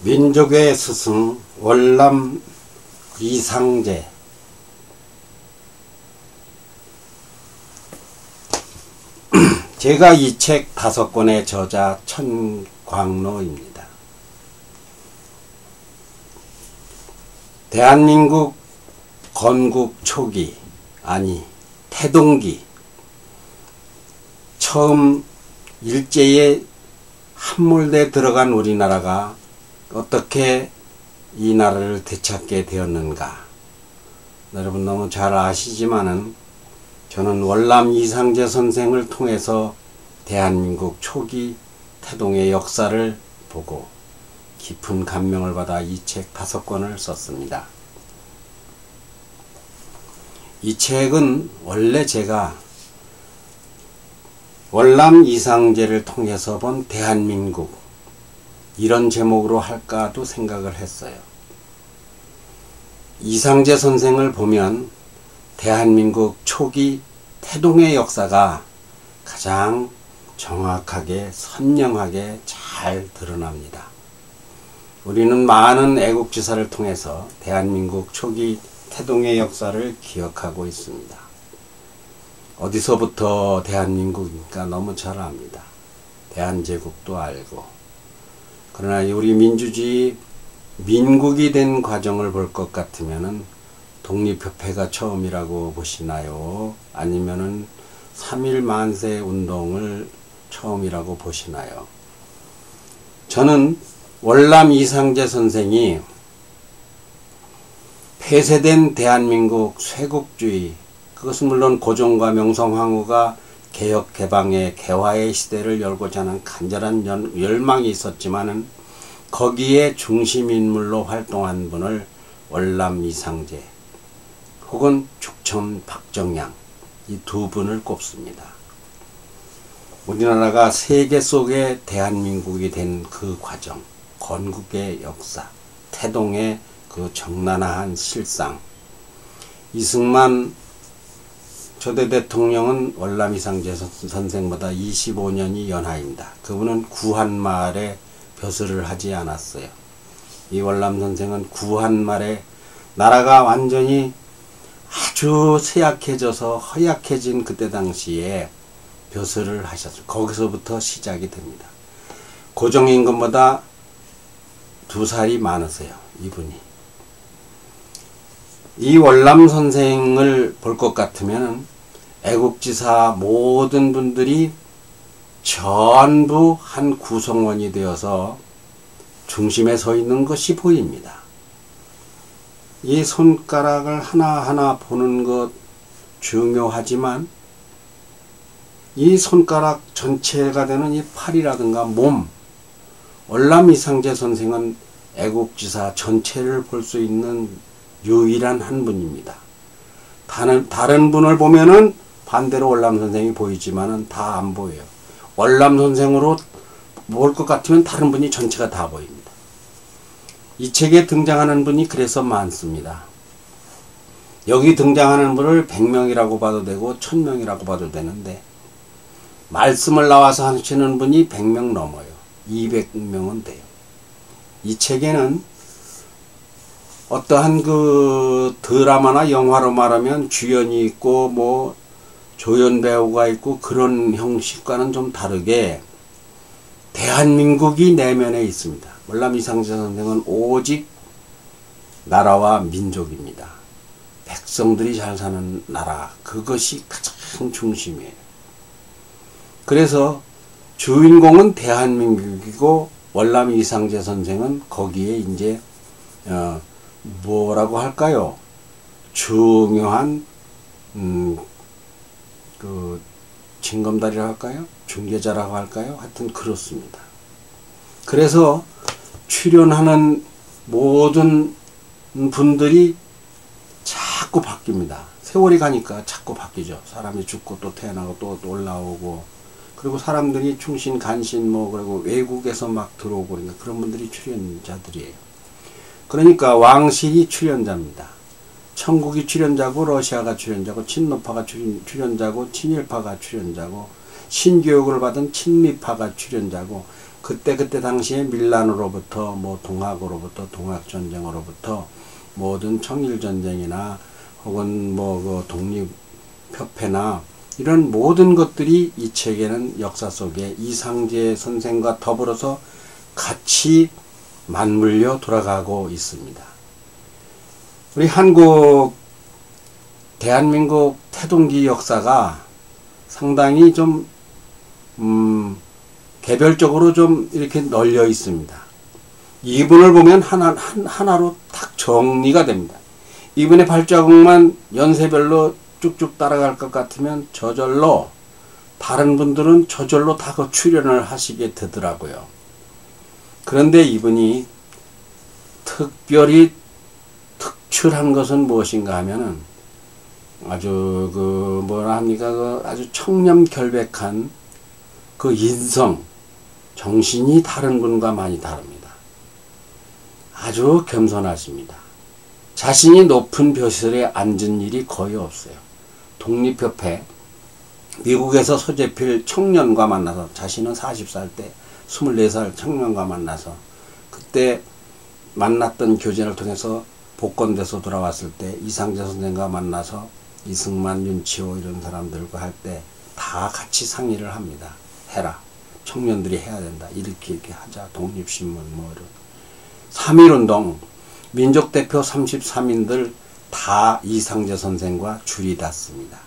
민족의 스승 월남 이상제. 제가 이 책 5권의 저자 천광로입니다. 대한민국 건국 초기, 아니 태동기, 처음 일제에 함몰돼 들어간 우리나라가 어떻게 이 나라를 되찾게 되었는가. 여러분 너무 잘 아시지만은 저는 월남 이상제 선생을 통해서 대한민국 초기 태동의 역사를 보고 깊은 감명을 받아 이 책 5권을 썼습니다. 이 책은 원래 제가 월남 이상제를 통해서 본 대한민국, 이런 제목으로 할까도 생각을 했어요. 이상제 선생을 보면 대한민국 초기 태동의 역사가 가장 정확하게 선명하게 잘 드러납니다. 우리는 많은 애국지사를 통해서 대한민국 초기 태동의 역사를 기억하고 있습니다. 어디서부터 대한민국이니까 너무 잘 압니다. 대한제국도 알고. 그러나 우리 민주주의 민국이 된 과정을 볼 것 같으면은 독립협회가 처음이라고 보시나요? 아니면은 3.1 만세 운동을 처음이라고 보시나요? 저는 월남 이상제 선생이 폐쇄된 대한민국 쇄국주의, 그것은 물론 고종과 명성황후가 개혁 개방의 개화의 시대를 열고자 하는 간절한 열망이 있었지만은 거기에 중심인물로 활동한 분을 월남 이상제 혹은 죽천 박정양, 이 두 분을 꼽습니다. 우리나라가 세계 속의 대한민국이 된 그 과정, 건국의 역사, 태동의 그 적나라한 실상. 이승만 초대 대통령은 월남 이상제 선생보다 25년이 연하입니다. 그분은 구한말에 벼슬을 하지 않았어요. 이 월남 선생은 구한말에 나라가 완전히 아주 쇠약해져서 허약해진 그때 당시에 벼슬을 하셨죠. 거기서부터 시작이 됩니다. 고종임금보다 2살이 많으세요, 이분이. 이 월남 선생을 볼 것 같으면 애국지사 모든 분들이 전부 한 구성원이 되어서 중심에 서 있는 것이 보입니다. 이 손가락을 하나하나 보는 것 중요하지만 이 손가락 전체가 되는 이 팔이라든가 몸, 월남 이상제 선생은 애국지사 전체를 볼 수 있는 유일한 한 분입니다. 다른 분을 보면은 반대로 월남 선생이 보이지만은 다 안 보여요. 월남 선생으로 볼 것 같으면 다른 분이 전체가 다 보입니다. 이 책에 등장하는 분이 그래서 많습니다. 여기 등장하는 분을 100명이라고 봐도 되고 1000명이라고 봐도 되는데 말씀을 나와서 하시는 분이 100명 넘어요. 200명은 돼요. 이 책에는 어떠한 그 드라마나 영화로 말하면 주연이 있고 뭐 조연 배우가 있고 그런 형식과는 좀 다르게 대한민국이 내면에 있습니다. 월남 이상제 선생은 오직 나라와 민족입니다. 백성들이 잘 사는 나라, 그것이 가장 중심이에요. 그래서 주인공은 대한민국이고 월남 이상제 선생은 거기에 이제 뭐라고 할까요? 중요한 그 징검다리라고 할까요? 중개자라고 할까요? 하여튼 그렇습니다. 그래서 출연하는 모든 분들이 자꾸 바뀝니다. 세월이 가니까 자꾸 바뀌죠. 사람이 죽고 또 태어나고 또 올라오고, 그리고 사람들이 충신 간신 뭐 그리고 외국에서 막 들어오고 그러니까 그런 분들이 출연자들이에요. 그러니까 왕실이 출연자입니다. 천국이 출연자고 러시아가 출연자고 친노파가 출연자고 친일파가 출연자고 신교육을 받은 친미파가 출연자고 그때 당시에 밀란으로부터 뭐 동학으로부터 동학전쟁으로부터 모든 청일전쟁이나 혹은 뭐 그 독립협회나 이런 모든 것들이 이 책에는 역사 속에 이상재 선생과 더불어서 같이 맞물려 돌아가고 있습니다. 우리 대한민국 태동기 역사가 상당히 좀 개별적으로 좀 이렇게 널려 있습니다. 이분을 보면 하나로 딱 정리가 됩니다. 이분의 발자국만 연세별로 쭉쭉 따라갈 것 같으면 저절로 다른 분들은 저절로 다 그 출연을 하시게 되더라고요. 그런데 이분이 특별히 특출한 것은 무엇인가 하면은 아주 아주 청렴결백한 그 인성, 정신이 다른 분과 많이 다릅니다. 아주 겸손하십니다. 자신이 높은 벼슬에 앉은 일이 거의 없어요. 독립협회, 미국에서 소재필 청년과 만나서, 자신은 40살 때 24살 청년과 만나서 그때 만났던 교제를 통해서 복권돼서 돌아왔을 때 이상재 선생과 만나서 이승만, 윤치호 이런 사람들과 할 때 다 같이 상의를 합니다. 해라. 청년들이 해야 된다. 이렇게 하자. 독립신문 뭐 이런. 3.1운동 민족대표 33인들 다 이상재 선생과 줄이 닿습니다.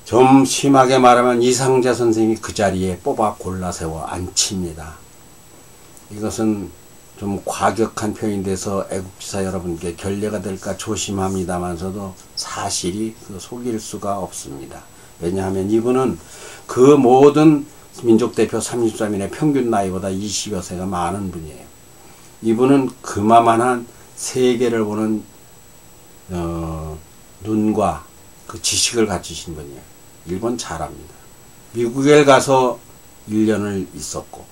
좀 심하게 말하면 이상재 선생이 그 자리에 뽑아 골라 세워 앉힙니다. 이것은 좀 과격한 표현이 돼서 애국지사 여러분께 결례가 될까 조심합니다만서도 사실이 속일 수가 없습니다. 왜냐하면 이분은 그 모든 민족대표 33인의 평균 나이보다 20여 세가 많은 분이에요. 이분은 그마만한 세계를 보는 눈과 그 지식을 갖추신 분이에요. 일본 잘합니다. 미국에 가서 1년을 있었고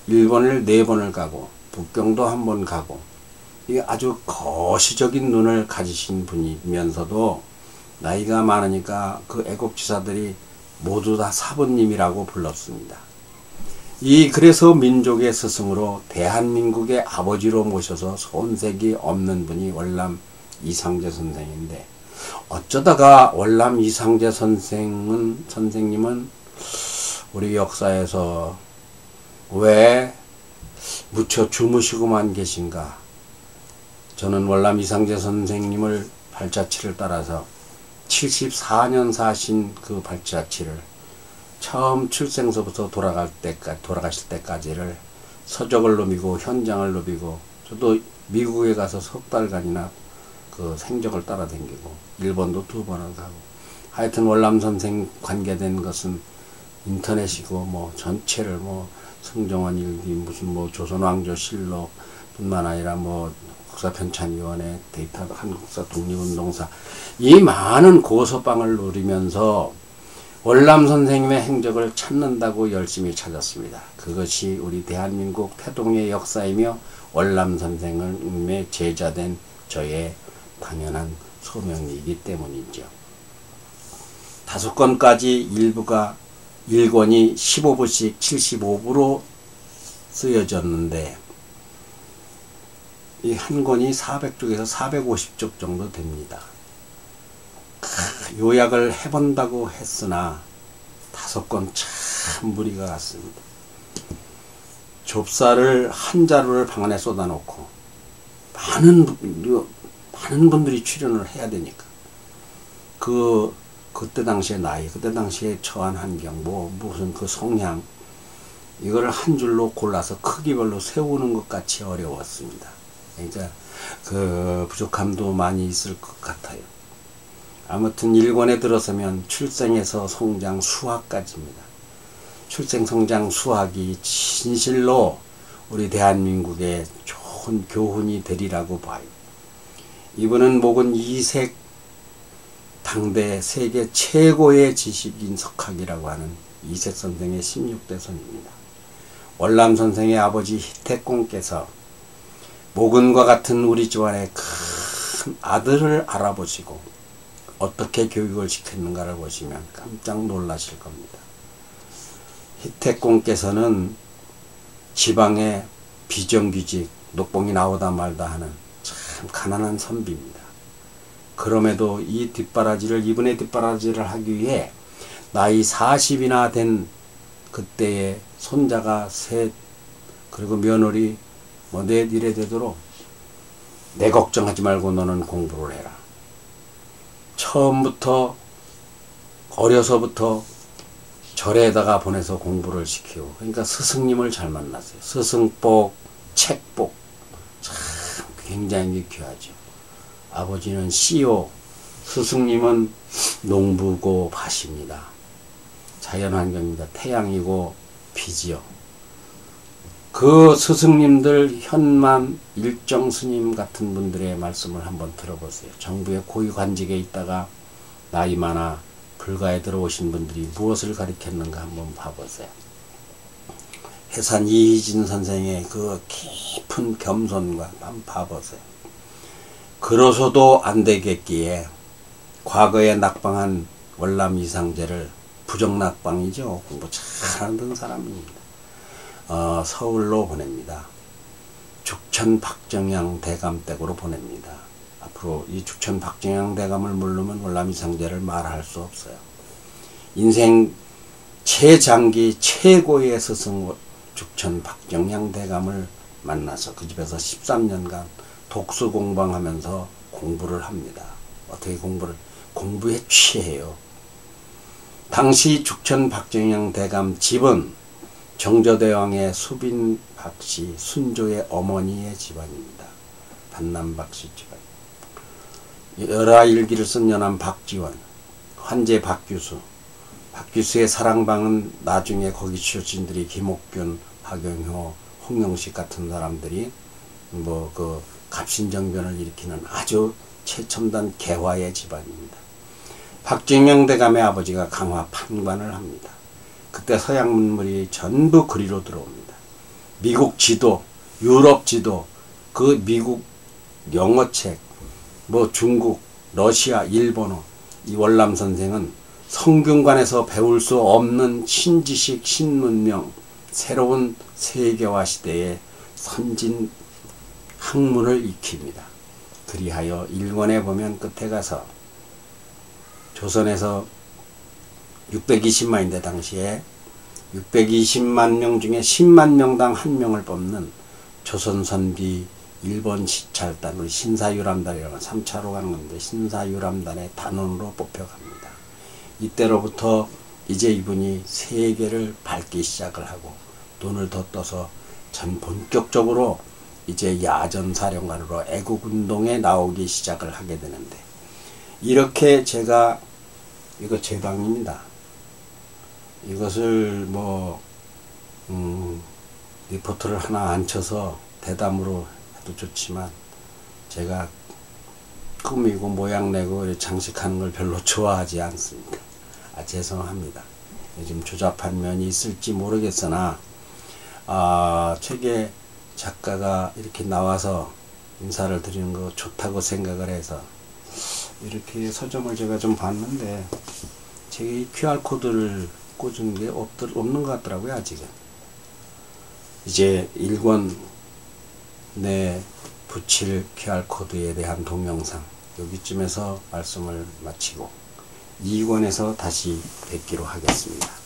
일본을 4번을 가고 북경도 1번 가고 이게 아주 거시적인 눈을 가지신 분이면서도 나이가 많으니까 그 애국지사들이 모두 다 사부님이라고 불렀습니다. 그래서 민족의 스승으로 대한민국의 아버지로 모셔서 손색이 없는 분이 월남 이상재 선생인데, 어쩌다가 월남 이상재 선생님은 우리 역사에서 왜 묻혀 주무시고만 계신가? 저는 월남 이상재 선생님을 발자취를 따라서 74년 사신 그 발자취를 처음 출생서부터 돌아가실 때까지를 서적을 누비고 현장을 누비고, 저도 미국에 가서 석 달간이나 그 생적을 따라다니고 일본도 2번을 가고, 하여튼 월남 선생 관계된 것은 인터넷이고 뭐 전체를 뭐 성정원 일기 무슨 뭐 조선왕조실록 뿐만 아니라 뭐 국사편찬위원회 데이터 한국사 독립운동사 이 많은 고서방을 누리면서 월남 선생님의 행적을 찾는다고 열심히 찾았습니다. 그것이 우리 대한민국 태동의 역사이며 월남 선생님의 제자된 저의 당연한 소명이기 때문이죠. 5권까지 1권이 15부씩 75부로 쓰여졌는데 이 한 권이 400쪽에서 450쪽 정도 됩니다. 요약을 해본다고 했으나 5권 참 무리가 같습니다. 좁쌀을 한 자루를 방 안에 쏟아놓고 많은 분들이 출연을 해야 되니까 그때 당시의 나이, 그때 당시에 처한 환경, 무슨 그 성향, 이걸 한 줄로 골라서 크기별로 세우는 것 같이 어려웠습니다. 그러니까 그 부족함도 많이 있을 것 같아요. 아무튼 1권에 들어서면 출생에서 성장 수학까지입니다. 출생 성장 수학이 진실로 우리 대한민국의 좋은 교훈이 되리라고 봐요. 이분은 목은 이색 당대 세계 최고의 지식인 석학이라고 하는 이색 선생의 16대 손입니다. 월남 선생의 아버지 희택공께서 모근과 같은 우리 집안의 큰 아들을 알아보시고 어떻게 교육을 시켰는가를 보시면 깜짝 놀라실 겁니다. 희택공께서는 지방에 비정규직 녹봉이 나오다 말다 하는 참 가난한 선비입니다. 그럼에도 이 뒷바라지를, 이분의 뒷바라지를 하기 위해 나이 40이나 된 그때에 손자가 셋, 그리고 며느리 뭐 넷 이래 되도록 내 걱정하지 말고 너는 공부를 해라. 처음부터 어려서부터 절에다가 보내서 공부를 시키고, 그러니까 스승님을 잘 만났어요. 스승복, 책복 참 굉장히 귀하죠. 아버지는 씨오, 스승님은 농부고 밭입니다. 자연환경입니다. 태양이고 비지요. 그 스승님들, 현만, 일정스님 같은 분들의 말씀을 한번 들어보세요. 정부의 고위관직에 있다가 나이 많아 불가에 들어오신 분들이 무엇을 가리켰는가 한번 봐보세요. 해산 이희진 선생의 그 깊은 겸손과 한번 봐보세요. 그러서도 안 되겠기에 과거에 낙방한 월남 이상제를, 부정낙방이죠. 공부 잘하는 사람입니다. 서울로 보냅니다. 죽천 박정양 대감댁으로 보냅니다. 앞으로 이 죽천 박정양 대감을 모르면 월남 이상제를 말할 수 없어요. 인생 최장기 최고의 스승 죽천 박정양 대감을 만나서 그 집에서 13년간 독수 공방하면서 공부를 합니다. 어떻게 공부에 취해요. 당시 죽천 박정양 대감 집은 정조대왕의 수빈 박씨 순조의 어머니의 집안입니다. 반남 박씨 집안. 열하일기를 쓴 연암 박지원, 환제 박규수. 박규수의 사랑방은 나중에 거기 출신들이 김옥균, 박영효, 홍영식 같은 사람들이 뭐 그 갑신정변을 일으키는 아주 최첨단 개화의 집안입니다. 박정양 대감의 아버지가 강화 판관을 합니다. 그때 서양 문물이 전부 그리로 들어옵니다. 미국 지도, 유럽 지도, 그 미국 영어책, 뭐 중국, 러시아, 일본어, 이 월남 선생은 성균관에서 배울 수 없는 신지식, 신문명, 새로운 세계화 시대의 선진 학문을 익힙니다. 그리하여 일본에 보면 끝에 가서 조선에서 620만인데 당시에 620만 명 중에 10만 명당 한 명을 뽑는 조선선비 일본 시찰단, 우리 신사유람단이라고 3차로 가는 건데 신사유람단의 단원으로 뽑혀갑니다. 이때로부터 이제 이분이 세계를 밟기 시작을 하고 눈을 더 떠서 전 본격적으로 이제 야전사령관으로 애국운동에 나오기 시작을 하게 되는데, 이렇게 제가, 이거 제 방입니다. 이것을 뭐 리포트를 하나 앉혀서 대담으로 해도 좋지만 제가 꾸미고 모양내고 장식하는 걸 별로 좋아하지 않습니다. 죄송합니다. 요즘 조잡한 면이 있을지 모르겠으나 책에 작가가 이렇게 나와서 인사를 드리는 거 좋다고 생각을 해서 이렇게 서점을 제가 좀 봤는데 책에 QR코드를 꽂은 게 없는 것 같더라고요. 아직은. 이제 1권 내 붙일 QR코드에 대한 동영상 여기쯤에서 말씀을 마치고 2권에서 다시 뵙기로 하겠습니다.